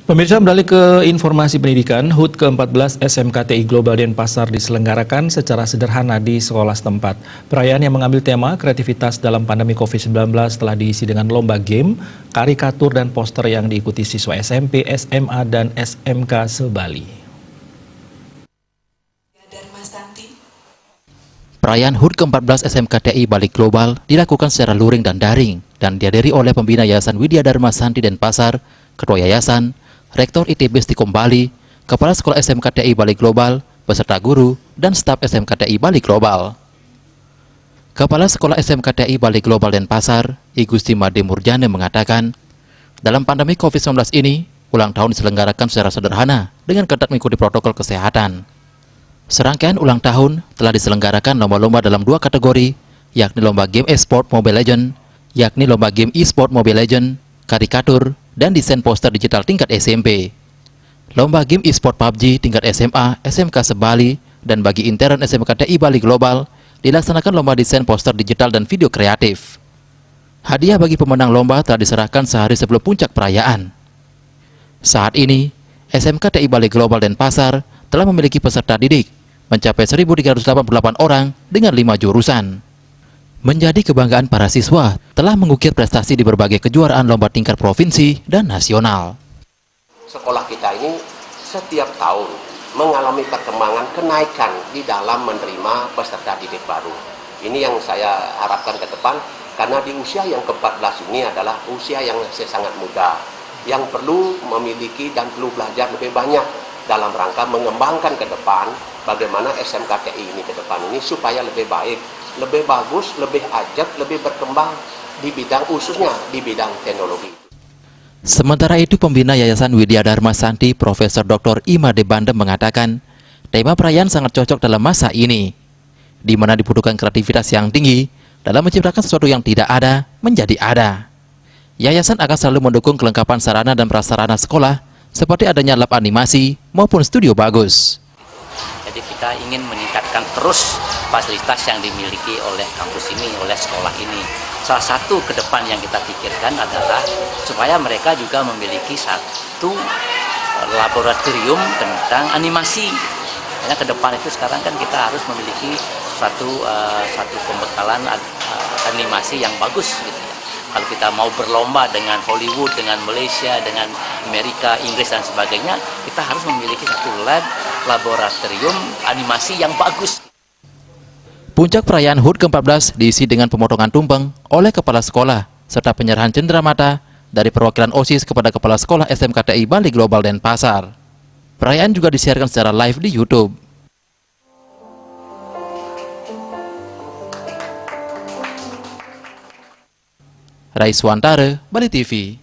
Pemirsa, beralih ke informasi pendidikan, HUT ke-14 SMKTI Global Denpasar diselenggarakan secara sederhana di sekolah setempat. Perayaan yang mengambil tema kreativitas dalam pandemi COVID-19 telah diisi dengan lomba game, karikatur, dan poster yang diikuti siswa SMP, SMA, dan SMK se-Bali. Perayaan HUT ke-14 SMKTI Bali Global dilakukan secara luring dan daring dan dihadiri oleh pembina Yayasan Widya Dharma Santi Denpasar, Ketua Yayasan, Rektor ITB Stikom Bali, Kepala Sekolah SMKTI Bali Global, beserta guru dan staf SMKTI Bali Global. Kepala Sekolah SMKTI Bali Global Denpasar, I Gusti Made Murjane mengatakan, dalam pandemi COVID-19 ini, ulang tahun diselenggarakan secara sederhana dengan ketat mengikuti protokol kesehatan. Serangkaian ulang tahun telah diselenggarakan lomba-lomba dalam dua kategori, yakni lomba game e-sport Mobile Legends, yakni lomba game e-sport Mobile Legends, karikatur, dan desain poster digital tingkat SMP. Lomba game e-sport PUBG tingkat SMA, SMK se-Bali, dan bagi intern SMKTI Bali Global, dilaksanakan lomba desain poster digital dan video kreatif. Hadiah bagi pemenang lomba telah diserahkan sehari sebelum puncak perayaan. Saat ini, SMKTI Bali Global Denpasar telah memiliki peserta didik mencapai 1.388 orang dengan 5 jurusan. Menjadi kebanggaan para siswa telah mengukir prestasi di berbagai kejuaraan lomba tingkat provinsi dan nasional. Sekolah kita ini setiap tahun mengalami perkembangan kenaikan di dalam menerima peserta didik baru. Ini yang saya harapkan ke depan, karena di usia yang ke-14 ini adalah usia yang masih sangat muda, yang perlu memiliki dan perlu belajar lebih banyak dalam rangka mengembangkan ke depan bagaimana SMKTI ini ke depan ini supaya lebih baik, lebih bagus, lebih ajak, lebih berkembang di bidang khususnya di bidang teknologi. Sementara itu, pembina Yayasan Widya Dharma Santi Profesor Dr. Imade Bandem mengatakan, tema perayaan sangat cocok dalam masa ini, di mana dibutuhkan kreativitas yang tinggi dalam menciptakan sesuatu yang tidak ada menjadi ada. Yayasan akan selalu mendukung kelengkapan sarana dan prasarana sekolah seperti adanya lab animasi maupun studio bagus. Jadi kita ingin meningkatkan terus fasilitas yang dimiliki oleh kampus ini, oleh sekolah ini. Salah satu ke depan yang kita pikirkan adalah supaya mereka juga memiliki satu laboratorium tentang animasi. Karena ke depan itu sekarang kan kita harus memiliki satu pembekalan animasi yang bagus gitu ya. Kalau kita mau berlomba dengan Hollywood, dengan Malaysia, dengan Amerika, Inggris dan sebagainya, kita harus memiliki satu laboratorium animasi yang bagus. Puncak perayaan HUT ke-14 diisi dengan pemotongan tumpeng oleh kepala sekolah serta penyerahan cenderamata dari perwakilan OSIS kepada kepala sekolah SMKTI Bali Global Denpasar. Perayaan juga disiarkan secara live di YouTube. Raiswantara, Bali TV.